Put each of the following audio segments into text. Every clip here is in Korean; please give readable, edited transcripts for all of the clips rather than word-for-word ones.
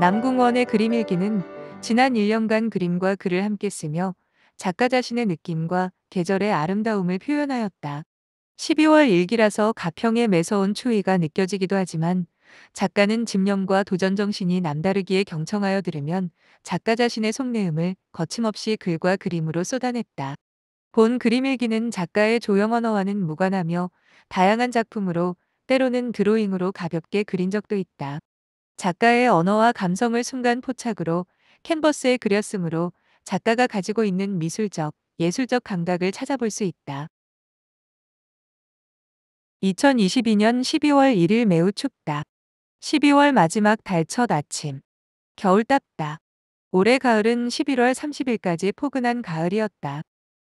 남궁원의 그림일기는 지난 1년간 그림과 글을 함께 쓰며 작가 자신의 느낌과 계절의 아름다움을 표현하였다. 12월 일기라서 가평의 매서운 추위가 느껴지기도 하지만 작가는 집념과 도전 정신이 남다르기에 경청하여 들으면 작가 자신의 속내음을 거침없이 글과 그림으로 쏟아냈다. 본 그림일기는 작가의 조형 언어와는 무관하며 다양한 작품으로 때로는 드로잉으로 가볍게 그린 적도 있다. 작가의 언어와 감성을 순간 포착으로 캔버스에 그렸으므로 작가가 가지고 있는 미술적, 예술적 감각을 찾아볼 수 있다. 2022년 12월 1일 매우 춥다. 12월 마지막 달 첫 아침. 겨울 답다. 올해 가을은 11월 30일까지 포근한 가을이었다.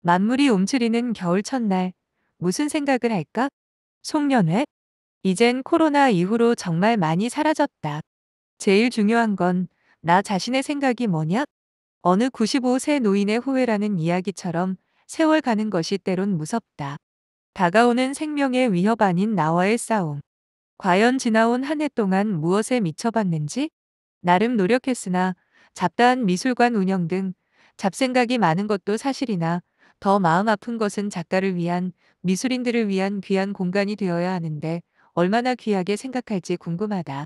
만물이 움츠리는 겨울 첫날. 무슨 생각을 할까? 송년회? 이젠 코로나 이후로 정말 많이 사라졌다. 제일 중요한 건 나 자신의 생각이 뭐냐? 어느 95세 노인의 후회라는 이야기처럼 세월 가는 것이 때론 무섭다. 다가오는 생명의 위협 아닌 나와의 싸움. 과연 지나온 한 해 동안 무엇에 미쳐봤는지? 나름 노력했으나 잡다한 미술관 운영 등 잡생각이 많은 것도 사실이나 더 마음 아픈 것은 작가를 위한, 미술인들을 위한 귀한 공간이 되어야 하는데 얼마나 귀하게 생각할지 궁금하다.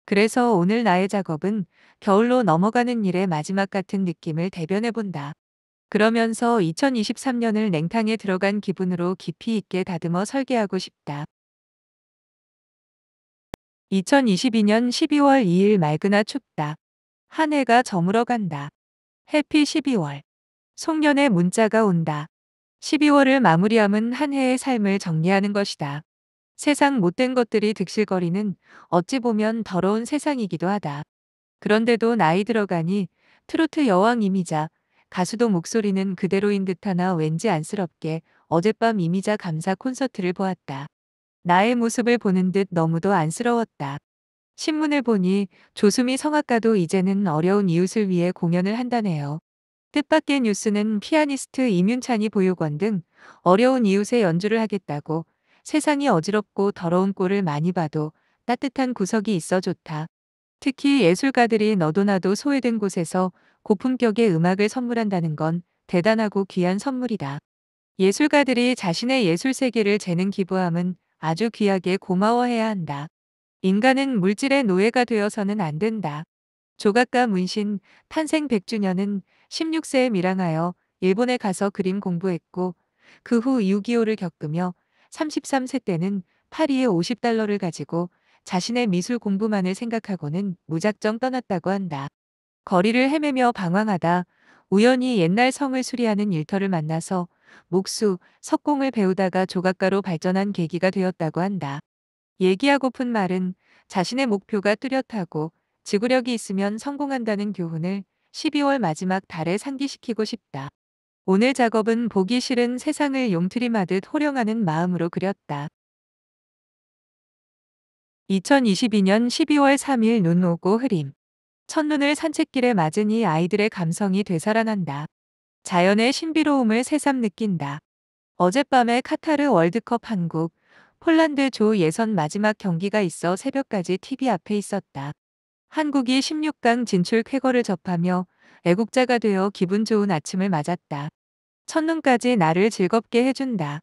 그래서 오늘 나의 작업은 겨울로 넘어가는 일의 마지막 같은 느낌을 대변해 본다. 그러면서 2023년을 냉탕에 들어간 기분으로 깊이 있게 다듬어 설계하고 싶다. 2022년 12월 2일 맑으나 춥다. 한 해가 저물어 간다. 해피 12월. 송년의 문자가 온다. 12월을 마무리함은 한 해의 삶을 정리하는 것이다. 세상 못된 것들이 득실거리는 어찌 보면 더러운 세상이기도 하다. 그런데도 나이 들어가니 트로트 여왕 이미자, 가수도 목소리는 그대로인 듯하나 왠지 안쓰럽게 어젯밤 이미자 감사 콘서트를 보았다. 나의 모습을 보는 듯 너무도 안쓰러웠다. 신문을 보니 조수미 성악가도 이제는 어려운 이웃을 위해 공연을 한다네요. 뜻밖의 뉴스는 피아니스트 임윤찬이 보육원 등 어려운 이웃의 연주를 하겠다고. 세상이 어지럽고 더러운 꼴을 많이 봐도 따뜻한 구석이 있어 좋다. 특히 예술가들이 너도 나도 소외된 곳에서 고품격의 음악을 선물한다는 건 대단하고 귀한 선물이다. 예술가들이 자신의 예술 세계를 재능 기부함은 아주 귀하게 고마워해야 한다. 인간은 물질의 노예가 되어서는 안 된다. 조각가 문신 탄생 100주년은 16세에 밀항하여 일본에 가서 그림 공부했고 그 후 6.25를 겪으며 33세 때는 파리에 50달러를 가지고 자신의 미술 공부만을 생각하고는 무작정 떠났다고 한다. 거리를 헤매며 방황하다 우연히 옛날 성을 수리하는 일터를 만나서 목수, 석공을 배우다가 조각가로 발전한 계기가 되었다고 한다. 얘기하고픈 말은 자신의 목표가 뚜렷하고 지구력이 있으면 성공한다는 교훈을 12월 마지막 달에 상기시키고 싶다. 오늘 작업은 보기 싫은 세상을 용트림하듯 호령하는 마음으로 그렸다. 2022년 12월 3일 눈 오고 흐림. 첫눈을 산책길에 맞으니 아이들의 감성이 되살아난다. 자연의 신비로움을 새삼 느낀다. 어젯밤에 카타르 월드컵 한국, 폴란드 조 예선 마지막 경기가 있어 새벽까지 TV 앞에 있었다. 한국이 16강 진출 쾌거를 접하며 애국자가 되어 기분 좋은 아침을 맞았다. 첫눈까지 나를 즐겁게 해준다.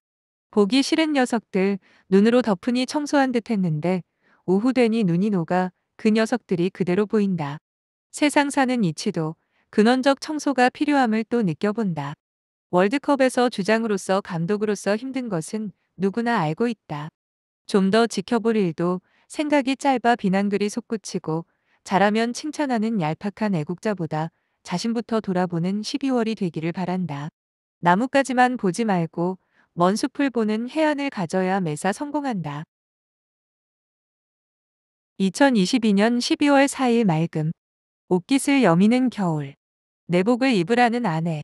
보기 싫은 녀석들, 눈으로 덮으니 청소한 듯 했는데 오후 되니 눈이 녹아 그 녀석들이 그대로 보인다. 세상 사는 이치도 근원적 청소가 필요함을 또 느껴본다. 월드컵에서 주장으로서 감독으로서 힘든 것은 누구나 알고 있다. 좀 더 지켜볼 일도 생각이 짧아 비난글이 솟구치고 잘하면 칭찬하는 얄팍한 애국자보다 자신부터 돌아보는 12월이 되기를 바란다. 나뭇가지만 보지 말고 먼 숲을 보는 해안을 가져야 매사 성공한다. 2022년 12월 4일 맑음. 옷깃을 여미는 겨울. 내복을 입으라는 아내.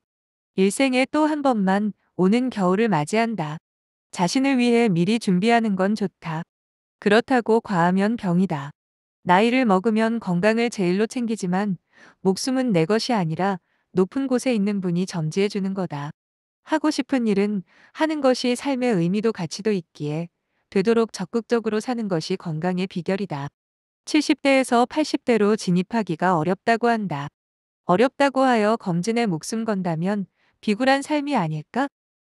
일생에 또 한 번만 오는 겨울을 맞이한다. 자신을 위해 미리 준비하는 건 좋다. 그렇다고 과하면 병이다. 나이를 먹으면 건강을 제일로 챙기지만 목숨은 내 것이 아니라 높은 곳에 있는 분이 점지해 주는 거다. 하고 싶은 일은 하는 것이 삶의 의미도 가치도 있기에 되도록 적극적으로 사는 것이 건강의 비결이다. 70대에서 80대로 진입하기가 어렵다고 한다. 어렵다고 하여 검진에 목숨 건다면 비굴한 삶이 아닐까?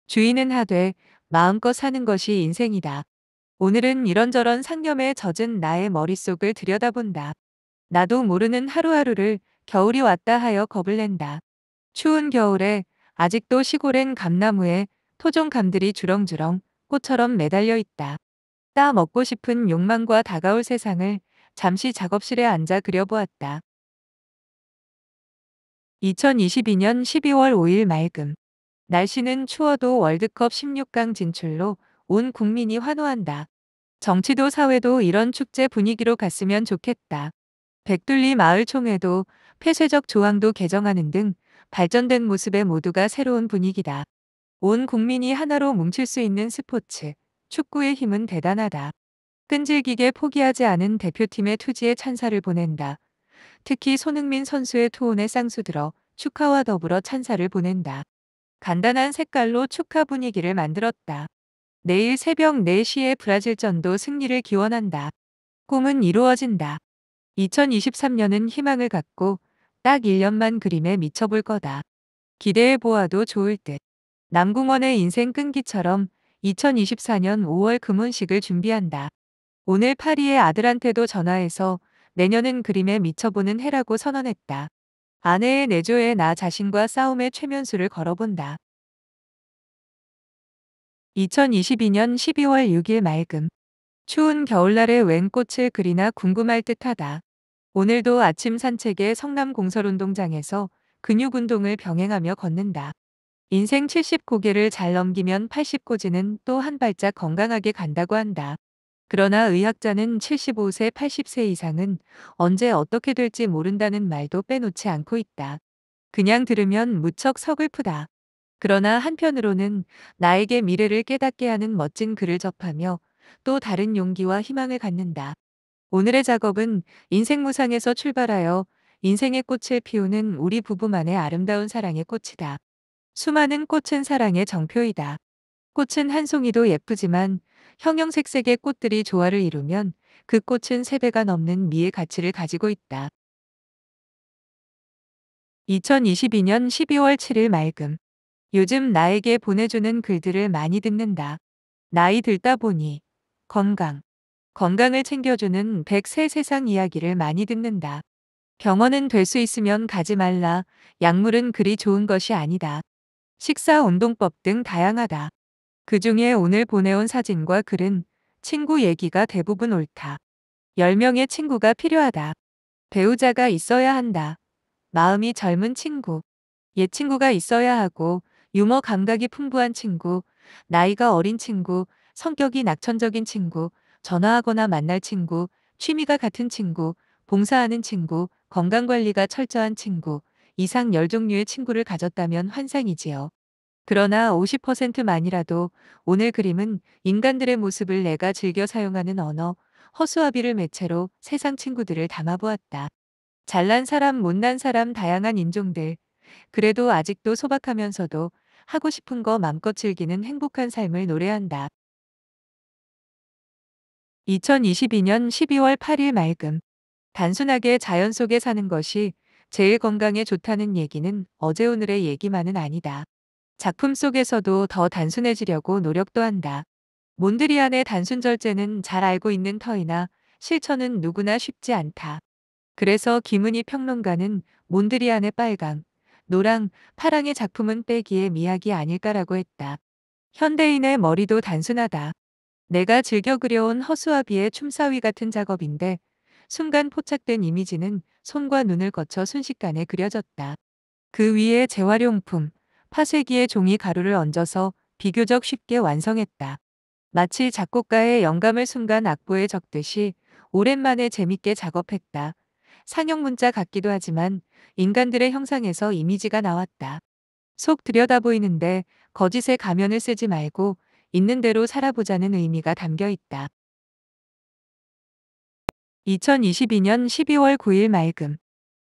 주인은 하되 마음껏 사는 것이 인생이다. 오늘은 이런저런 상념에 젖은 나의 머릿속을 들여다본다. 나도 모르는 하루하루를 겨울이 왔다 하여 겁을 낸다. 추운 겨울에 아직도 시골엔 감나무에 토종감들이 주렁주렁 꽃처럼 매달려 있다. 따 먹고 싶은 욕망과 다가올 세상을 잠시 작업실에 앉아 그려보았다. 2022년 12월 5일 맑음. 날씨는 추워도 월드컵 16강 진출로 온 국민이 환호한다. 정치도 사회도 이런 축제 분위기로 갔으면 좋겠다. 백둘리 마을 총회도 폐쇄적 조항도 개정하는 등 발전된 모습의 모두가 새로운 분위기다. 온 국민이 하나로 뭉칠 수 있는 스포츠, 축구의 힘은 대단하다. 끈질기게 포기하지 않은 대표팀의 투지에 찬사를 보낸다. 특히 손흥민 선수의 투혼에 쌍수들어 축하와 더불어 찬사를 보낸다. 간단한 색깔로 축하 분위기를 만들었다. 내일 새벽 4시에 브라질전도 승리를 기원한다. 꿈은 이루어진다. 2023년은 희망을 갖고 딱 1년만 그림에 미쳐볼 거다. 기대해 보아도 좋을 듯. 남궁원의 인생 끈기처럼 2024년 5월 금혼식을 준비한다. 오늘 파리의 아들한테도 전화해서 내년은 그림에 미쳐보는 해라고 선언했다. 아내의 내조에 나 자신과 싸움의 최면수를 걸어본다. 2022년 12월 6일 맑음. 추운 겨울날에 웬 꽃을 그리나 궁금할 듯하다. 오늘도 아침 산책에 성남 공설운동장에서 근육운동을 병행하며 걷는다. 인생 70고개를 잘 넘기면 80고지는 또 한 발짝 건강하게 간다고 한다. 그러나 의학자는 75세, 80세 이상은 언제 어떻게 될지 모른다는 말도 빼놓지 않고 있다. 그냥 들으면 무척 서글프다. 그러나 한편으로는 나에게 미래를 깨닫게 하는 멋진 글을 접하며 또 다른 용기와 희망을 갖는다. 오늘의 작업은 인생 무상에서 출발하여 인생의 꽃을 피우는 우리 부부만의 아름다운 사랑의 꽃이다. 수많은 꽃은 사랑의 정표이다. 꽃은 한 송이도 예쁘지만 형형색색의 꽃들이 조화를 이루면 그 꽃은 3배가 넘는 미의 가치를 가지고 있다. 2022년 12월 7일 맑음. 요즘 나에게 보내주는 글들을 많이 듣는다. 나이 들다 보니 건강, 건강을 챙겨주는 100세 세상 이야기를 많이 듣는다. 병원은 될 수 있으면 가지 말라. 약물은 그리 좋은 것이 아니다. 식사 운동법 등 다양하다. 그중에 오늘 보내온 사진과 글은 친구 얘기가 대부분 옳다. 10명의 친구가 필요하다. 배우자가 있어야 한다. 마음이 젊은 친구. 옛 친구가 있어야 하고 유머 감각이 풍부한 친구, 나이가 어린 친구, 성격이 낙천적인 친구, 전화하거나 만날 친구, 취미가 같은 친구, 봉사하는 친구, 건강관리가 철저한 친구, 이상 10종류의 친구를 가졌다면 환상이지요. 그러나 50%만이라도 오늘 그림은 인간들의 모습을 내가 즐겨 사용하는 언어, 허수아비를 매체로 세상 친구들을 담아보았다. 잘난 사람, 못난 사람, 다양한 인종들. 그래도 아직도 소박하면서도 하고 싶은 거 맘껏 즐기는 행복한 삶을 노래한다. 2022년 12월 8일 맑음. 단순하게 자연 속에 사는 것이 제일 건강에 좋다는 얘기는 어제 오늘의 얘기만은 아니다. 작품 속에서도 더 단순해지려고 노력도 한다. 몬드리안의 단순절제는 잘 알고 있는 터이나 실천은 누구나 쉽지 않다. 그래서 김은희 평론가는 몬드리안의 빨강, 노랑, 파랑의 작품은 빼기의 미학이 아닐까라고 했다. 현대인의 머리도 단순하다. 내가 즐겨 그려온 허수아비의 춤사위 같은 작업인데 순간 포착된 이미지는 손과 눈을 거쳐 순식간에 그려졌다. 그 위에 재활용품, 파쇄기에 종이 가루를 얹어서 비교적 쉽게 완성했다. 마치 작곡가의 영감을 순간 악보에 적듯이 오랜만에 재밌게 작업했다. 상형 문자 같기도 하지만 인간들의 형상에서 이미지가 나왔다. 속 들여다보이는데 거짓의 가면을 쓰지 말고 있는 대로 살아보자는 의미가 담겨 있다. 2022년 12월 9일 맑음.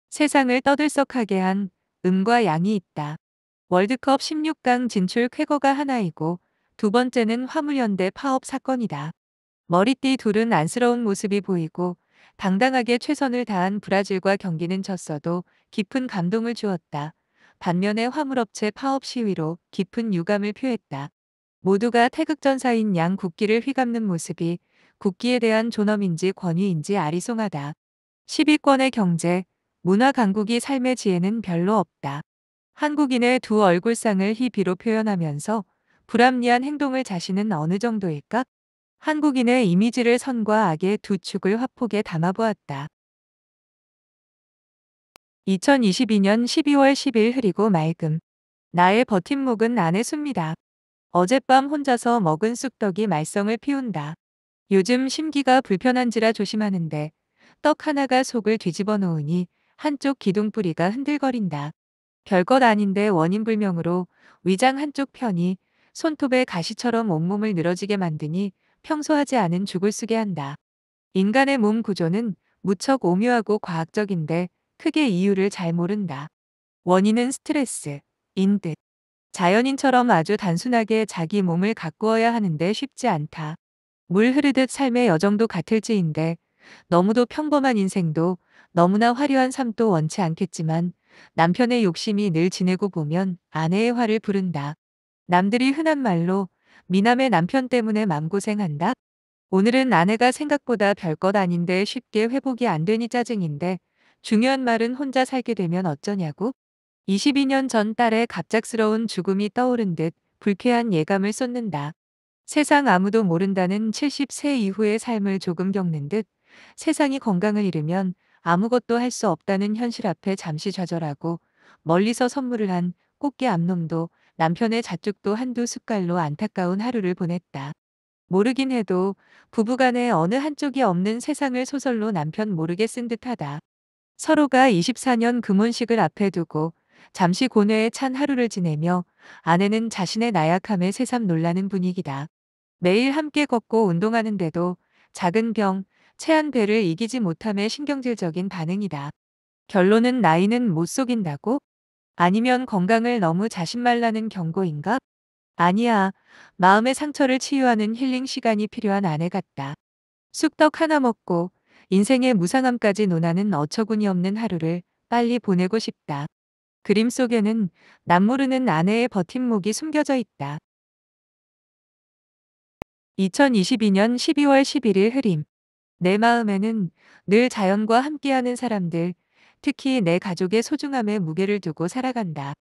세상을 떠들썩하게 한 음과 양이 있다. 월드컵 16강 진출 쾌거가 하나이고 두 번째는 화물연대 파업 사건이다. 머리띠 둘은 안쓰러운 모습이 보이고 당당하게 최선을 다한 브라질과 경기는 졌어도 깊은 감동을 주었다. 반면에 화물업체 파업 시위로 깊은 유감을 표했다. 모두가 태극전사인 양 국기를 휘감는 모습이 국기에 대한 존엄인지 권위인지 아리송하다. 10위권의 경제, 문화 강국이 삶의 지혜는 별로 없다. 한국인의 두 얼굴상을 희비로 표현하면서 불합리한 행동을 자신은 어느 정도일까? 한국인의 이미지를 선과 악의 두 축을 화폭에 담아보았다. 2022년 12월 10일 흐리고 맑음. 나의 버팀목은 안에 숲니다. 어젯밤 혼자서 먹은 쑥떡이 말썽을 피운다. 요즘 심기가 불편한지라 조심하는데 떡 하나가 속을 뒤집어 놓으니 한쪽 기둥뿌리가 흔들거린다. 별것 아닌데 원인불명으로 위장 한쪽 편이 손톱에 가시처럼 온몸을 늘어지게 만드니 평소 하지 않은 죽을 쓰게 한다. 인간의 몸 구조는 무척 오묘하고 과학적인데 크게 이유를 잘 모른다. 원인은 스트레스, 인 듯. 자연인처럼 아주 단순하게 자기 몸을 가꾸어야 하는데 쉽지 않다. 물 흐르듯 삶의 여정도 같을지인데 너무도 평범한 인생도 너무나 화려한 삶도 원치 않겠지만 남편의 욕심이 늘 지내고 보면 아내의 화를 부른다. 남들이 흔한 말로 미남의 남편 때문에 맘고생한다. 오늘은 아내가 생각보다 별것 아닌데 쉽게 회복이 안 되니 짜증인데 중요한 말은 혼자 살게 되면 어쩌냐고? 22년 전 딸의 갑작스러운 죽음이 떠오른 듯 불쾌한 예감을 쏟는다. 세상 아무도 모른다는 70세 이후의 삶을 조금 겪는 듯 세상이 건강을 잃으면 아무것도 할 수 없다는 현실 앞에 잠시 좌절하고 멀리서 선물을 한 꽃게 암놈도 남편의 잣죽도 한두 숟갈로 안타까운 하루를 보냈다. 모르긴 해도 부부간에 어느 한쪽이 없는 세상을 소설로 남편 모르게 쓴 듯하다. 서로가 24년 금혼식을 앞에 두고 잠시 고뇌에 찬 하루를 지내며 아내는 자신의 나약함에 새삼 놀라는 분위기다. 매일 함께 걷고 운동하는데도 작은 병, 체한 배를 이기지 못함의 신경질적인 반응이다. 결론은 나이는 못 속인다고? 아니면 건강을 너무 자신말라는 경고인가? 아니야. 마음의 상처를 치유하는 힐링 시간이 필요한 아내 같다. 쑥떡 하나 먹고 인생의 무상함까지 논하는 어처구니 없는 하루를 빨리 보내고 싶다. 그림 속에는 남모르는 아내의 버팀목이 숨겨져 있다. 2022년 12월 11일 흐림. 내 마음에는 늘 자연과 함께하는 사람들, 특히 내 가족의 소중함에 무게를 두고 살아간다.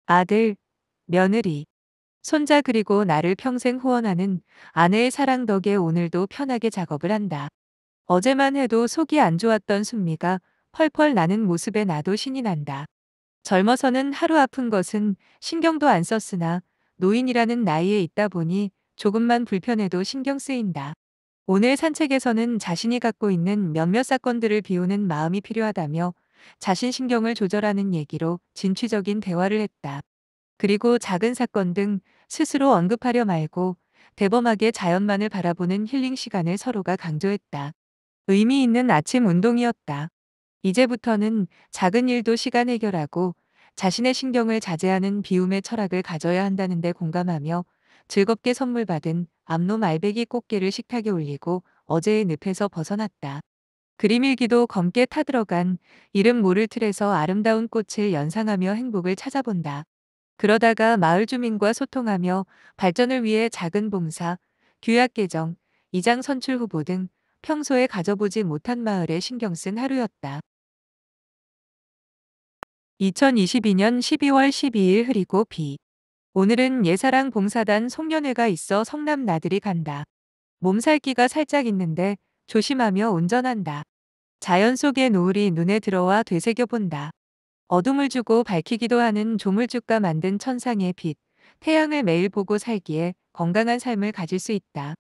아들, 며느리, 손자 그리고 나를 평생 후원하는 아내의 사랑 덕에 오늘도 편하게 작업을 한다. 어제만 해도 속이 안 좋았던 순미가 펄펄 나는 모습에 나도 신이 난다. 젊어서는 하루 아픈 것은 신경도 안 썼으나 노인이라는 나이에 있다 보니 조금만 불편해도 신경 쓰인다. 오늘 산책에서는 자신이 갖고 있는 몇몇 사건들을 비우는 마음이 필요하다며 자신 신경을 조절하는 얘기로 진취적인 대화를 했다. 그리고 작은 사건 등 스스로 언급하려 말고 대범하게 자연만을 바라보는 힐링 시간을 서로가 강조했다. 의미 있는 아침 운동이었다. 이제부터는 작은 일도 시간 해결하고 자신의 신경을 자제하는 비움의 철학을 가져야 한다는 데 공감하며 즐겁게 선물 받은 암놈 알배기 꽃게를 식탁에 올리고 어제의 늪에서 벗어났다. 그림일기도 검게 타들어간 이름 모를 틀에서 아름다운 꽃을 연상하며 행복을 찾아본다. 그러다가 마을 주민과 소통하며 발전을 위해 작은 봉사, 규약 개정, 이장 선출 후보 등 평소에 가져보지 못한 마을에 신경 쓴 하루였다. 2022년 12월 12일 흐리고 비. 오늘은 예사랑 봉사단 송년회가 있어 성남 나들이 간다. 몸살기가 살짝 있는데 조심하며 운전한다. 자연 속의 노을이 눈에 들어와 되새겨 본다. 어둠을 주고 밝히기도 하는 조물주가 만든 천상의 빛. 태양을 매일 보고 살기에 건강한 삶을 가질 수 있다.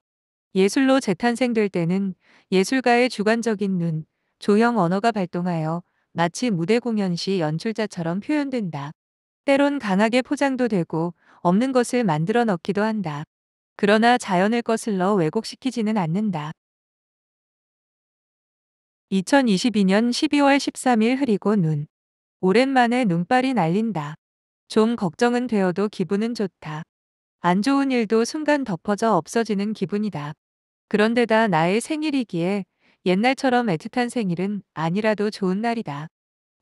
예술로 재탄생될 때는 예술가의 주관적인 눈, 조형 언어가 발동하여 마치 무대 공연 시 연출자처럼 표현된다. 때론 강하게 포장도 되고 없는 것을 만들어 넣기도 한다. 그러나 자연을 거슬러 왜곡시키지는 않는다. 2022년 12월 13일 흐리고 눈. 오랜만에 눈발이 날린다. 좀 걱정은 되어도 기분은 좋다. 안 좋은 일도 순간 덮어져 없어지는 기분이다. 그런데다 나의 생일이기에 옛날처럼 애틋한 생일은 아니라도 좋은 날이다.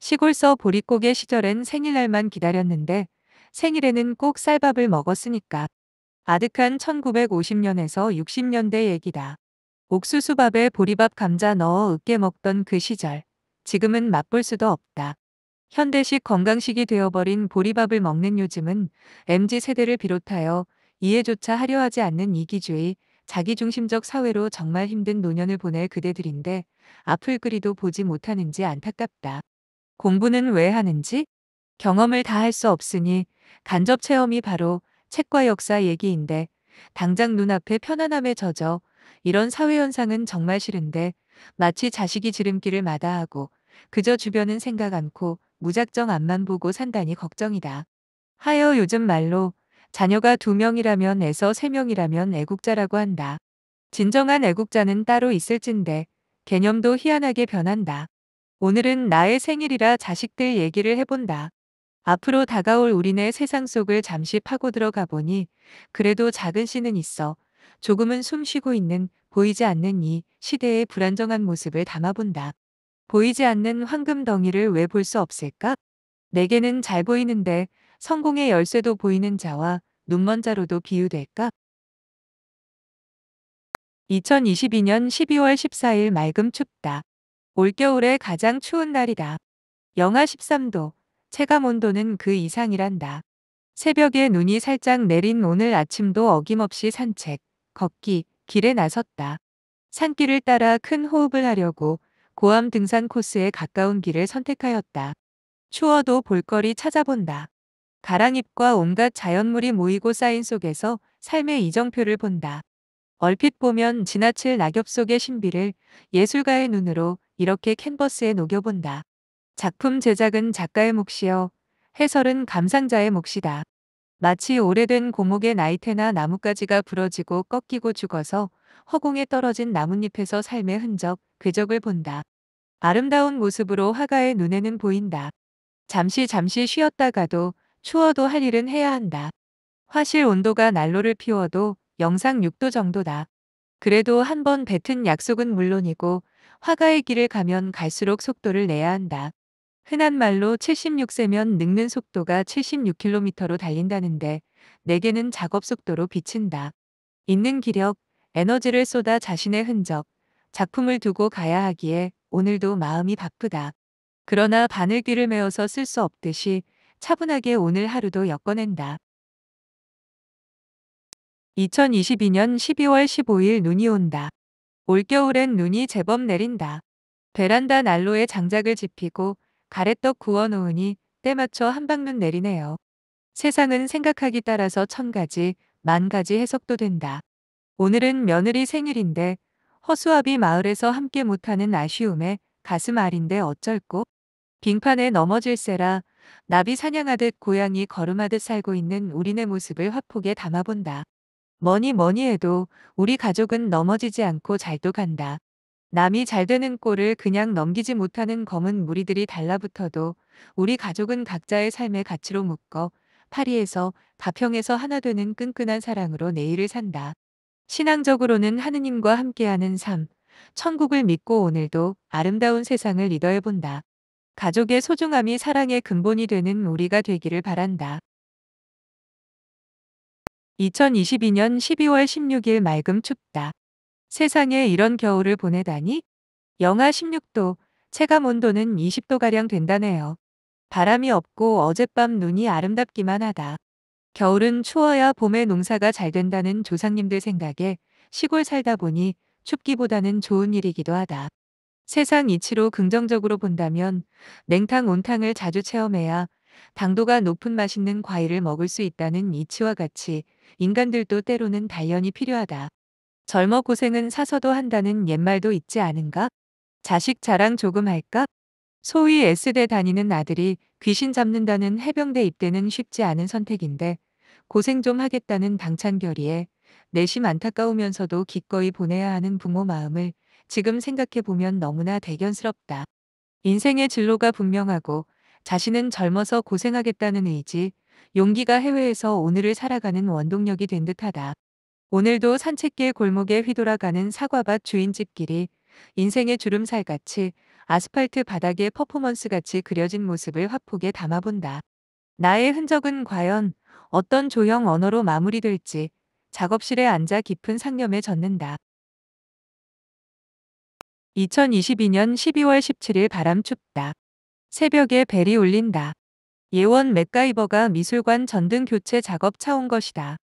시골서 보릿고개 시절엔 생일날만 기다렸는데 생일에는 꼭 쌀밥을 먹었으니까. 아득한 1950년에서 60년대 얘기다. 옥수수밥에 보리밥 감자 넣어 으깨 먹던 그 시절. 지금은 맛볼 수도 없다. 현대식 건강식이 되어버린 보리밥을 먹는 요즘은 MZ세대를 비롯하여 이해조차 하려 하지 않는 이기주의, 자기중심적 사회로 정말 힘든 노년을 보낼 그대들인데 앞을 그리도 보지 못하는지 안타깝다. 공부는 왜 하는지? 경험을 다 할 수 없으니 간접 체험이 바로 책과 역사 얘기인데 당장 눈앞에 편안함에 젖어 이런 사회현상은 정말 싫은데 마치 자식이 지름길을 마다하고 그저 주변은 생각 않고 무작정 앞만 보고 산다니 걱정이다. 하여 요즘 말로 자녀가 2명이라면 애서 3명이라면 애국자라고 한다. 진정한 애국자는 따로 있을진데 개념도 희한하게 변한다. 오늘은 나의 생일이라 자식들 얘기를 해본다. 앞으로 다가올 우리네 세상 속을 잠시 파고 들어가 보니 그래도 작은 씨는 있어. 조금은 숨 쉬고 있는 보이지 않는 이 시대의 불안정한 모습을 담아본다. 보이지 않는 황금 덩이를 왜 볼 수 없을까? 내게는 잘 보이는데 성공의 열쇠도 보이는 자와 눈먼 자로도 비유될까? 2022년 12월 14일 맑음 춥다. 올겨울의 가장 추운 날이다. 영하 13도, 체감 온도는 그 이상이란다. 새벽에 눈이 살짝 내린 오늘 아침도 어김없이 산책, 걷기, 길에 나섰다. 산길을 따라 큰 호흡을 하려고 고암 등산 코스에 가까운 길을 선택하였다. 추워도 볼거리 찾아본다. 가랑잎과 온갖 자연물이 모이고 쌓인 속에서 삶의 이정표를 본다. 얼핏 보면 지나칠 낙엽 속의 신비를 예술가의 눈으로 이렇게 캔버스에 녹여본다. 작품 제작은 작가의 몫이요. 해설은 감상자의 몫이다. 마치 오래된 고목의 나이테나 나뭇가지가 부러지고 꺾이고 죽어서 허공에 떨어진 나뭇잎에서 삶의 흔적, 궤적을 본다. 아름다운 모습으로 화가의 눈에는 보인다. 잠시 쉬었다가도 추워도 할 일은 해야 한다. 화실 온도가 난로를 피워도 영상 6도 정도다. 그래도 한 번 뱉은 약속은 물론이고 화가의 길을 가면 갈수록 속도를 내야 한다. 흔한 말로 76세면 늙는 속도가 76km로 달린다는데 내게는 작업 속도로 비친다. 있는 기력, 에너지를 쏟아 자신의 흔적, 작품을 두고 가야 하기에 오늘도 마음이 바쁘다. 그러나 바늘귀를 메어서 쓸 수 없듯이 차분하게 오늘 하루도 엮어낸다. 2022년 12월 15일 눈이 온다. 올겨울엔 눈이 제법 내린다. 베란다 난로에 장작을 지피고 가래떡 구워 놓으니 때맞춰 한방눈 내리네요. 세상은 생각하기 따라서 1000가지, 10,000가지 해석도 된다. 오늘은 며느리 생일인데 허수아비 마을에서 함께 못하는 아쉬움에 가슴 아린데 어쩔꼬? 빙판에 넘어질세라 나비 사냥하듯 고양이 걸음하듯 살고 있는 우리네 모습을 화폭에 담아본다. 뭐니 해도 우리 가족은 넘어지지 않고 잘도 간다. 남이 잘 되는 꼴을 그냥 넘기지 못하는 검은 무리들이 달라붙어도 우리 가족은 각자의 삶의 가치로 묶어 파리에서 가평에서 하나 되는 끈끈한 사랑으로 내일을 산다. 신앙적으로는 하느님과 함께하는 삶, 천국을 믿고 오늘도 아름다운 세상을 리더해본다. 가족의 소중함이 사랑의 근본이 되는 우리가 되기를 바란다. 2022년 12월 16일 맑음 춥다. 세상에 이런 겨울을 보내다니? 영하 16도, 체감 온도는 20도가량 된다네요. 바람이 없고 어젯밤 눈이 아름답기만 하다. 겨울은 추워야 봄에 농사가 잘 된다는 조상님들 생각에 시골 살다 보니 춥기보다는 좋은 일이기도 하다. 세상 이치로 긍정적으로 본다면 냉탕 온탕을 자주 체험해야 당도가 높은 맛있는 과일을 먹을 수 있다는 이치와 같이 인간들도 때로는 단련이 필요하다. 젊어 고생은 사서도 한다는 옛말도 있지 않은가? 자식 자랑 조금 할까? 소위 S대 다니는 아들이 귀신 잡는다는 해병대 입대는 쉽지 않은 선택인데 고생 좀 하겠다는 당찬 결의에 내심 안타까우면서도 기꺼이 보내야 하는 부모 마음을 지금 생각해 보면 너무나 대견스럽다. 인생의 진로가 분명하고 자신은 젊어서 고생하겠다는 의지, 용기가 해외에서 오늘을 살아가는 원동력이 된 듯하다. 오늘도 산책길 골목에 휘돌아가는 사과밭 주인집길이 인생의 주름살같이 아스팔트 바닥에 퍼포먼스같이 그려진 모습을 화폭에 담아본다. 나의 흔적은 과연 어떤 조형 언어로 마무리될지 작업실에 앉아 깊은 상념에 젖는다. 2022년 12월 17일 바람 춥다. 새벽에 벨이 울린다. 예원 맥가이버가 미술관 전등 교체 작업 차온 것이다.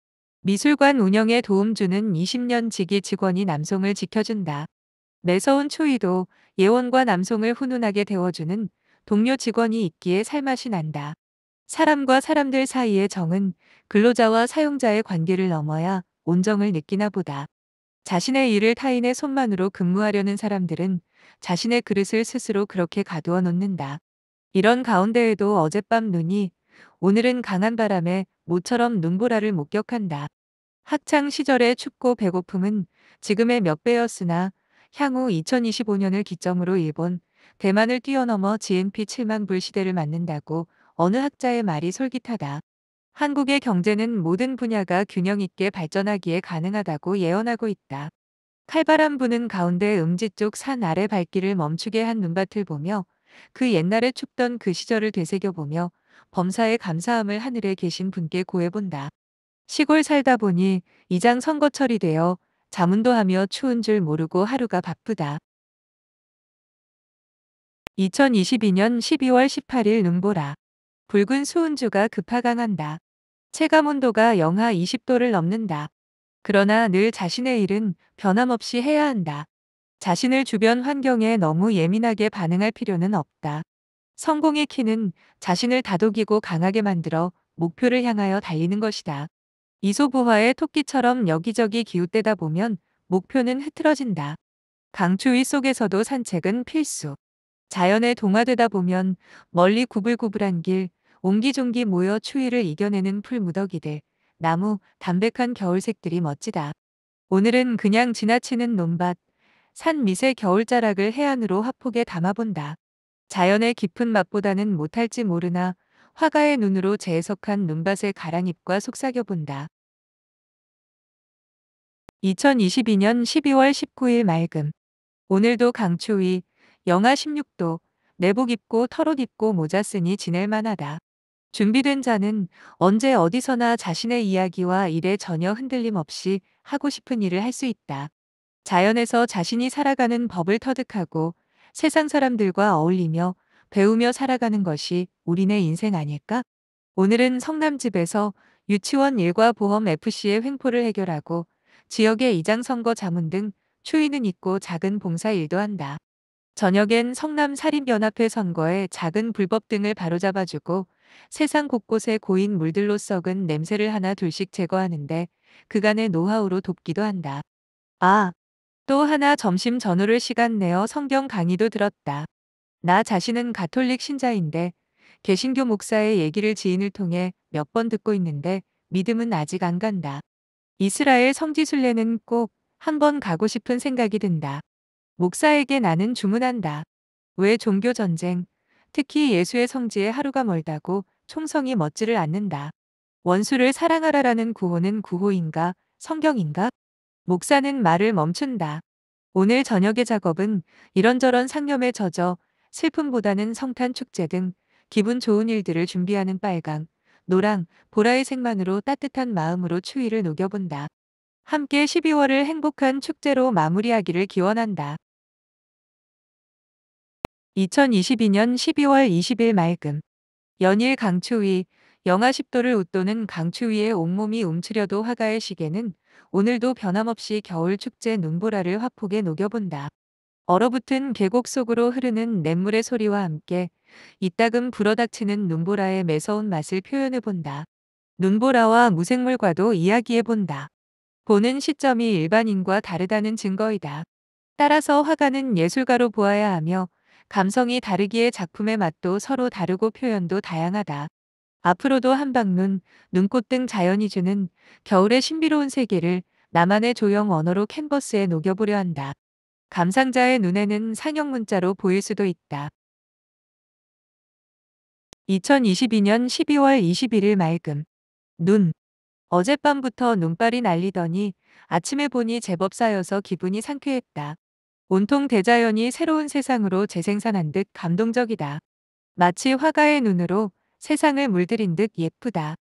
미술관 운영에 도움 주는 20년 지기 직원이 남송을 지켜준다. 매서운 추위도 예원과 남송을 훈훈하게 데워주는 동료 직원이 있기에 살맛이 난다. 사람과 사람들 사이의 정은 근로자와 사용자의 관계를 넘어야 온정을 느끼나 보다. 자신의 일을 타인의 손만으로 근무하려는 사람들은 자신의 그릇을 스스로 그렇게 가두어 놓는다. 이런 가운데에도 어젯밤 눈이 오늘은 강한 바람에 모처럼 눈보라를 목격한다. 학창 시절의 춥고 배고픔은 지금의 몇 배였으나 향후 2025년을 기점으로 일본, 대만을 뛰어넘어 GNP 7만 불 시대를 맞는다고 어느 학자의 말이 솔깃하다. 한국의 경제는 모든 분야가 균형 있게 발전하기에 가능하다고 예언하고 있다. 칼바람 부는 가운데 음지 쪽 산 아래 발길을 멈추게 한 눈밭을 보며 그 옛날에 춥던 그 시절을 되새겨보며 범사에 감사함을 하늘에 계신 분께 고해본다. 시골 살다 보니 이장 선거철이 되어 자문도 하며 추운 줄 모르고 하루가 바쁘다. 2022년 12월 18일 눈보라. 붉은 수은주가 급하강한다. 체감온도가 영하 20도를 넘는다. 그러나 늘 자신의 일은 변함없이 해야 한다. 자신을 주변 환경에 너무 예민하게 반응할 필요는 없다. 성공의 키는 자신을 다독이고 강하게 만들어 목표를 향하여 달리는 것이다. 이솝우화의 토끼처럼 여기저기 기웃대다 보면 목표는 흐트러진다. 강추위 속에서도 산책은 필수. 자연에 동화되다 보면 멀리 구불구불한 길, 옹기종기 모여 추위를 이겨내는 풀무더기들, 나무, 담백한 겨울색들이 멋지다. 오늘은 그냥 지나치는 논밭, 산 밑의 겨울자락을 해안으로 화폭에 담아본다. 자연의 깊은 맛보다는 못할지 모르나 화가의 눈으로 재해석한 눈밭의 가랑잎과 속삭여본다. 2022년 12월 19일 맑음. 오늘도 강추위, 영하 16도, 내복 입고 털옷 입고 모자 쓰니 지낼 만하다. 준비된 자는 언제 어디서나 자신의 이야기와 일에 전혀 흔들림 없이 하고 싶은 일을 할 수 있다. 자연에서 자신이 살아가는 법을 터득하고 세상 사람들과 어울리며 배우며 살아가는 것이 우리네 인생 아닐까? 오늘은 성남집에서 유치원 일과 보험 FC의 횡포를 해결하고 지역의 이장 선거 자문 등 추이는 있고 작은 봉사 일도 한다. 저녁엔 성남 사립연합회 선거에 작은 불법 등을 바로잡아주고 세상 곳곳에 고인 물들로 썩은 냄새를 하나 둘씩 제거하는데 그간의 노하우로 돕기도 한다. 아, 또 하나 점심 전후를 시간 내어 성경 강의도 들었다. 나 자신은 가톨릭 신자인데 개신교 목사의 얘기를 지인을 통해 몇 번 듣고 있는데 믿음은 아직 안 간다. 이스라엘 성지순례는 꼭 한번 가고 싶은 생각이 든다. 목사에게 나는 주문한다. 왜 종교 전쟁, 특히 예수의 성지에 하루가 멀다고 총성이 멋지를 않는다. 원수를 사랑하라라는 구호는 구호인가, 성경인가? 목사는 말을 멈춘다. 오늘 저녁의 작업은 이런저런 상념에 젖어 슬픔보다는 성탄 축제 등 기분 좋은 일들을 준비하는 빨강, 노랑, 보라의 색만으로 따뜻한 마음으로 추위를 녹여본다. 함께 12월을 행복한 축제로 마무리하기를 기원한다. 2022년 12월 20일 맑음. 연일 강추위, 영하 10도를 웃도는 강추위에 온몸이 움츠려도 화가의 시계는 오늘도 변함없이 겨울 축제 눈보라를 화폭에 녹여본다. 얼어붙은 계곡 속으로 흐르는 냇물의 소리와 함께 이따금 불어닥치는 눈보라의 매서운 맛을 표현해본다. 눈보라와 무생물과도 이야기해본다. 보는 시점이 일반인과 다르다는 증거이다. 따라서 화가는 예술가로 보아야 하며 감성이 다르기에 작품의 맛도 서로 다르고 표현도 다양하다. 앞으로도 한방눈, 눈꽃 등 자연이 주는 겨울의 신비로운 세계를 나만의 조형 언어로 캔버스에 녹여보려 한다. 감상자의 눈에는 상형 문자로 보일 수도 있다. 2022년 12월 21일 맑음. 눈. 어젯밤부터 눈발이 날리더니 아침에 보니 제법 쌓여서 기분이 상쾌했다. 온통 대자연이 새로운 세상으로 재생산한 듯 감동적이다. 마치 화가의 눈으로 세상을 물들인 듯 예쁘다.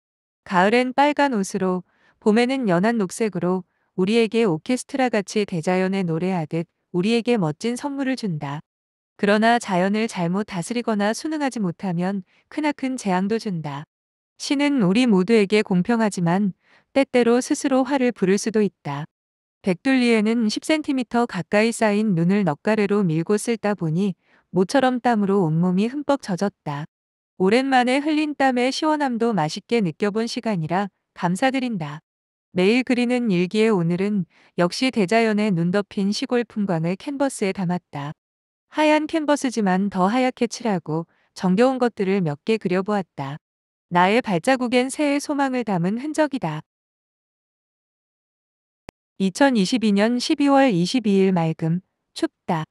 가을엔 빨간 옷으로, 봄에는 연한 녹색으로 우리에게 오케스트라 같이 대자연에 노래하듯 우리에게 멋진 선물을 준다. 그러나 자연을 잘못 다스리거나 순응하지 못하면 크나큰 재앙도 준다. 신은 우리 모두에게 공평하지만 때때로 스스로 화를 부를 수도 있다. 백둘리에는 10cm 가까이 쌓인 눈을 넉가래로 밀고 쓸다 보니 모처럼 땀으로 온몸이 흠뻑 젖었다. 오랜만에 흘린 땀의 시원함도 맛있게 느껴본 시간이라 감사드린다. 매일 그리는 일기의 오늘은 역시 대자연의 눈 덮인 시골 풍광을 캔버스에 담았다. 하얀 캔버스지만 더 하얗게 칠하고 정겨운 것들을 몇 개 그려보았다. 나의 발자국엔 새해 소망을 담은 흔적이다. 2022년 12월 22일 맑음, 춥다.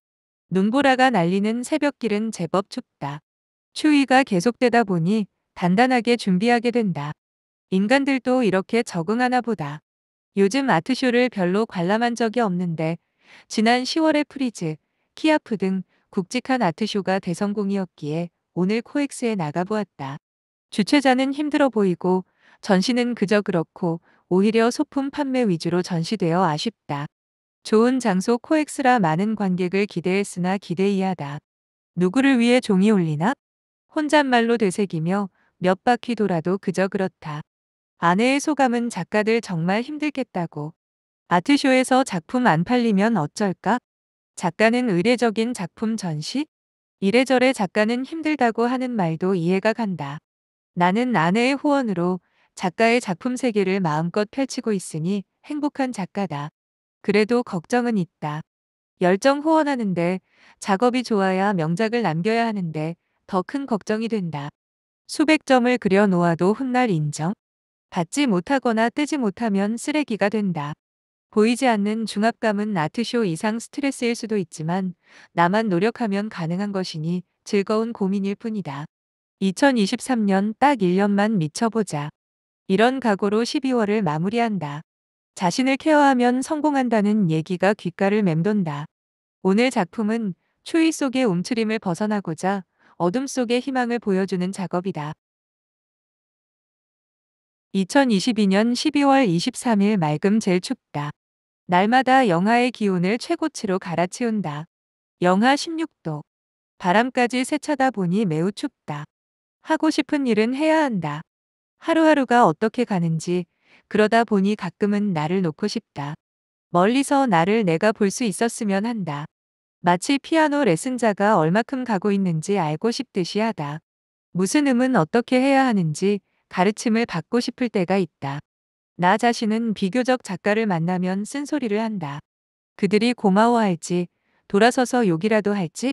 눈보라가 날리는 새벽길은 제법 춥다. 추위가 계속되다 보니 단단하게 준비하게 된다. 인간들도 이렇게 적응하나 보다. 요즘 아트쇼를 별로 관람한 적이 없는데 지난 10월에 프리즈, 키아프 등 굵직한 아트쇼가 대성공이었기에 오늘 코엑스에 나가보았다. 주최자는 힘들어 보이고 전시는 그저 그렇고 오히려 소품 판매 위주로 전시되어 아쉽다. 좋은 장소 코엑스라 많은 관객을 기대했으나 기대 이하다. 누구를 위해 종이 울리나? 혼잣말로 되새기며 몇 바퀴 돌아도 그저 그렇다. 아내의 소감은 작가들 정말 힘들겠다고. 아트쇼에서 작품 안 팔리면 어쩔까? 작가는 의례적인 작품 전시? 이래저래 작가는 힘들다고 하는 말도 이해가 간다. 나는 아내의 후원으로 작가의 작품 세계를 마음껏 펼치고 있으니 행복한 작가다. 그래도 걱정은 있다. 열정 후원하는데 작업이 좋아야 명작을 남겨야 하는데 더 큰 걱정이 된다. 수백 점을 그려 놓아도 훗날 인정? 받지 못하거나 뜨지 못하면 쓰레기가 된다. 보이지 않는 중압감은 아트쇼 이상 스트레스일 수도 있지만 나만 노력하면 가능한 것이니 즐거운 고민일 뿐이다. 2023년 딱 1년만 미쳐보자. 이런 각오로 12월을 마무리한다. 자신을 케어하면 성공한다는 얘기가 귓가를 맴돈다. 오늘 작품은 추위 속의 움츠림을 벗어나고자 어둠 속의 희망을 보여주는 작업이다. 2022년 12월 23일 맑음 제일 춥다. 날마다 영하의 기온을 최고치로 갈아치운다. 영하 16도. 바람까지 세차다 보니 매우 춥다. 하고 싶은 일은 해야 한다. 하루하루가 어떻게 가는지 그러다 보니 가끔은 나를 놓고 싶다. 멀리서 나를 내가 볼 수 있었으면 한다. 마치 피아노 레슨자가 얼마큼 가고 있는지 알고 싶듯이 하다. 무슨 음은 어떻게 해야 하는지 가르침을 받고 싶을 때가 있다. 나 자신은 비교적 작가를 만나면 쓴소리를 한다. 그들이 고마워할지, 돌아서서 욕이라도 할지?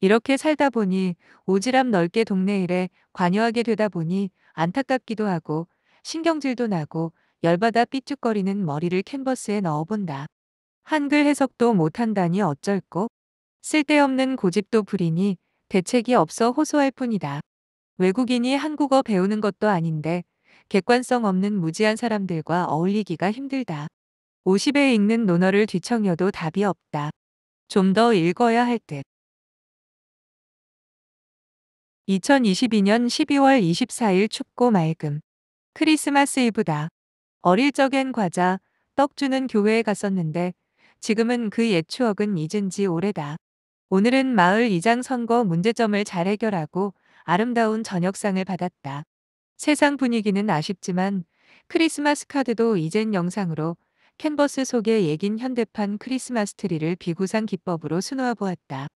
이렇게 살다 보니 오지랖 넓게 동네 일에 관여하게 되다 보니 안타깝기도 하고 신경질도 나고 열받아 삐죽거리는 머리를 캔버스에 넣어본다. 한글 해석도 못한다니 어쩔꼬? 쓸데없는 고집도 부리니 대책이 없어 호소할 뿐이다. 외국인이 한국어 배우는 것도 아닌데 객관성 없는 무지한 사람들과 어울리기가 힘들다. 50에 읽는 논어를 뒤청여도 답이 없다. 좀 더 읽어야 할 듯. 2022년 12월 24일 춥고 맑음. 크리스마스 이브다. 어릴 적엔 과자, 떡 주는 교회에 갔었는데 지금은 그 옛 추억은 잊은 지 오래다. 오늘은 마을 이장 선거 문제점을 잘 해결하고 아름다운 저녁상을 받았다. 세상 분위기는 아쉽지만 크리스마스 카드도 이젠 영상으로 캔버스 속에 예긴 현대판 크리스마스 트리를 비구상 기법으로 수놓아 보았다.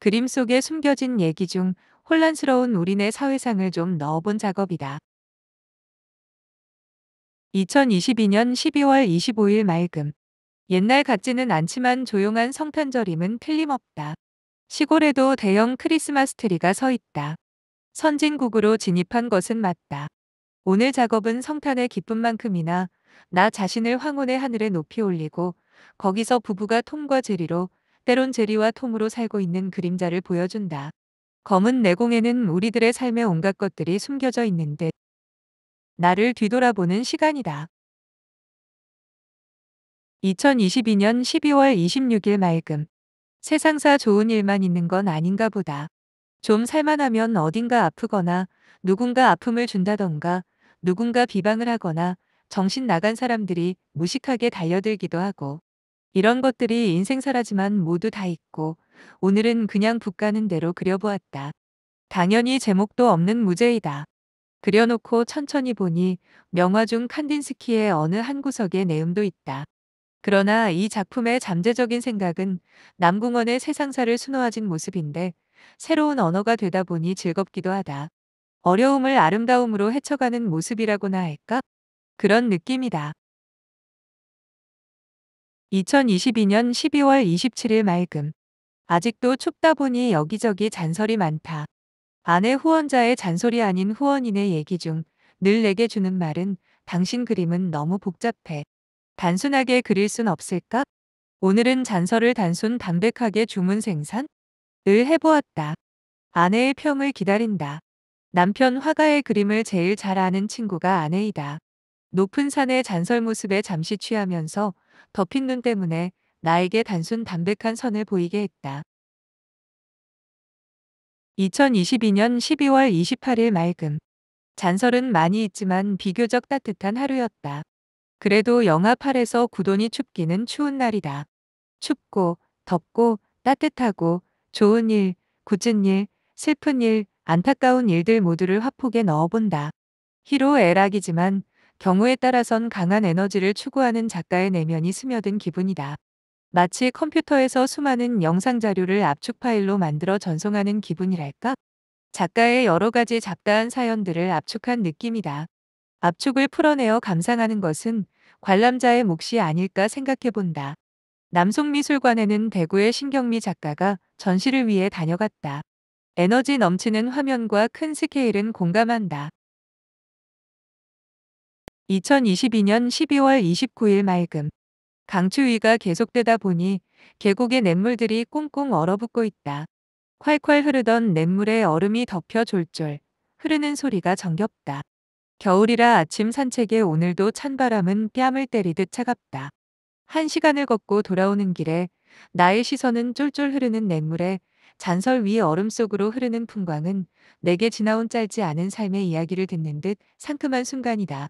그림 속에 숨겨진 얘기 중 혼란스러운 우리네 사회상을 좀 넣어본 작업이다. 2022년 12월 25일 맑음. 옛날 같지는 않지만 조용한 성탄절임은 틀림없다. 시골에도 대형 크리스마스 트리가 서 있다. 선진국으로 진입한 것은 맞다. 오늘 작업은 성탄의 기쁨만큼이나 나 자신을 황혼의 하늘에 높이 올리고 거기서 부부가 톰과 제리로 때론 제리와 톰으로 살고 있는 그림자를 보여준다. 검은 내공에는 우리들의 삶의 온갖 것들이 숨겨져 있는데 나를 뒤돌아보는 시간이다. 2022년 12월 26일 맑음. 세상사 좋은 일만 있는 건 아닌가 보다. 좀 살만하면 어딘가 아프거나 누군가 아픔을 준다던가 누군가 비방을 하거나 정신 나간 사람들이 무식하게 달려들기도 하고 이런 것들이 인생사라지만 모두 다 있고 오늘은 그냥 북 가는 대로 그려보았다. 당연히 제목도 없는 무제이다. 그려놓고 천천히 보니 명화 중 칸딘스키의 어느 한 구석에 내음도 있다. 그러나 이 작품의 잠재적인 생각은 남궁원의 세상사를 수놓아진 모습인데 새로운 언어가 되다 보니 즐겁기도 하다. 어려움을 아름다움으로 헤쳐가는 모습이라고나 할까? 그런 느낌이다. 2022년 12월 27일 맑음. 아직도 춥다 보니 여기저기 잔설이 많다. 아내 후원자의 잔소리 아닌 후원인의 얘기 중 늘 내게 주는 말은 당신 그림은 너무 복잡해. 단순하게 그릴 순 없을까? 오늘은 잔설을 단순 담백하게 주문 생산? 을 해보았다. 아내의 평을 기다린다. 남편 화가의 그림을 제일 잘 아는 친구가 아내이다. 높은 산의 잔설 모습에 잠시 취하면서 덮인 눈 때문에 나에게 단순 담백한 선을 보이게 했다. 2022년 12월 28일 맑음. 잔설은 많이 있지만 비교적 따뜻한 하루였다. 그래도 영하 8에서 9도니 춥기는 추운 날이다. 춥고 덥고 따뜻하고 좋은 일, 굳은 일, 슬픈 일, 안타까운 일들 모두를 화폭에 넣어본다. 희로애락이지만 경우에 따라선 강한 에너지를 추구하는 작가의 내면이 스며든 기분이다. 마치 컴퓨터에서 수많은 영상 자료를 압축 파일로 만들어 전송하는 기분이랄까? 작가의 여러 가지 잡다한 사연들을 압축한 느낌이다. 압축을 풀어내어 감상하는 것은 관람자의 몫이 아닐까 생각해 본다. 남송미술관에는 대구의 신경미 작가가 전시를 위해 다녀갔다. 에너지 넘치는 화면과 큰 스케일은 공감한다. 2022년 12월 29일 맑음. 강추위가 계속되다 보니 계곡의 냇물들이 꽁꽁 얼어붙고 있다. 콸콸 흐르던 냇물에 얼음이 덮여 졸졸 흐르는 소리가 정겹다. 겨울이라 아침 산책에 오늘도 찬바람은 뺨을 때리듯 차갑다. 1시간을 걷고 돌아오는 길에 나의 시선은 쫄쫄 흐르는 냇물에 잔설 위 얼음 속으로 흐르는 풍광은 내게 지나온 짧지 않은 삶의 이야기를 듣는 듯 상큼한 순간이다.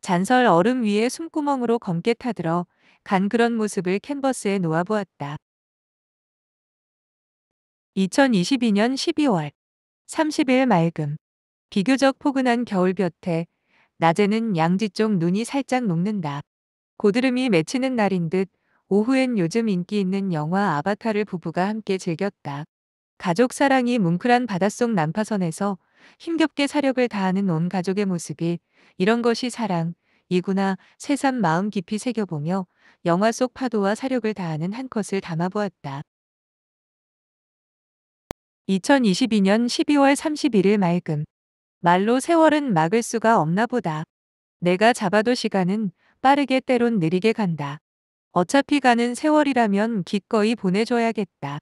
잔설 얼음 위에 숨구멍으로 검게 타들어 간 그런 모습을 캔버스에 놓아보았다. 2022년 12월 30일 맑음. 비교적 포근한 겨울볕에 낮에는 양지 쪽 눈이 살짝 녹는다. 고드름이 맺히는 날인 듯 오후엔 요즘 인기 있는 영화 아바타를 부부가 함께 즐겼다. 가족 사랑이 뭉클한 바닷속 난파선에서 힘겹게 사력을 다하는 온 가족의 모습이 이런 것이 사랑이구나 새삼 마음 깊이 새겨보며 영화 속 파도와 사력을 다하는 한 컷을 담아보았다. 2022년 12월 31일 맑음. 말로 세월은 막을 수가 없나 보다. 내가 잡아도 시간은 빠르게 때론 느리게 간다. 어차피 가는 세월이라면 기꺼이 보내줘야겠다.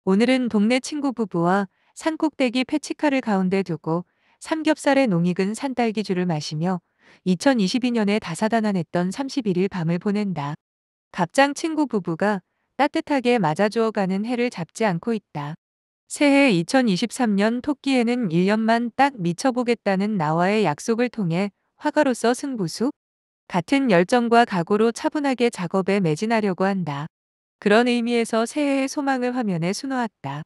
오늘은 동네 친구 부부와 산꼭대기 패치카를 가운데 두고 삼겹살에 농익은 산딸기주를 마시며 2022년에 다사다난했던 31일 밤을 보낸다. 갑장 친구 부부가 따뜻하게 맞아주어가는 해를 잡지 않고 있다. 새해 2023년 토끼에는 1년만 딱 미쳐보겠다는 나와의 약속을 통해 화가로서 승부수? 같은 열정과 각오로 차분하게 작업에 매진하려고 한다. 그런 의미에서 새해의 소망을 화면에 수놓았다.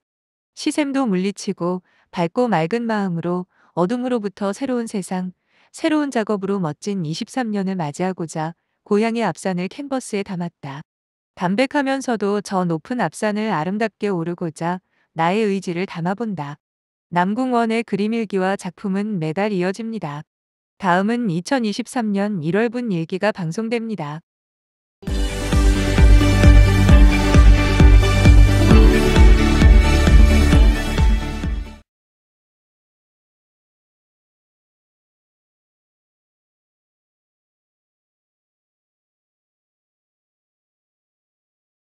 시샘도 물리치고 밝고 맑은 마음으로 어둠으로부터 새로운 세상, 새로운 작업으로 멋진 23년을 맞이하고자 고향의 앞산을 캔버스에 담았다. 담백하면서도 저 높은 앞산을 아름답게 오르고자 나의 의지를 담아본다. 남궁원의 그림일기와 작품은 매달 이어집니다. 다음은 2023년 1월분 일기가 방송됩니다.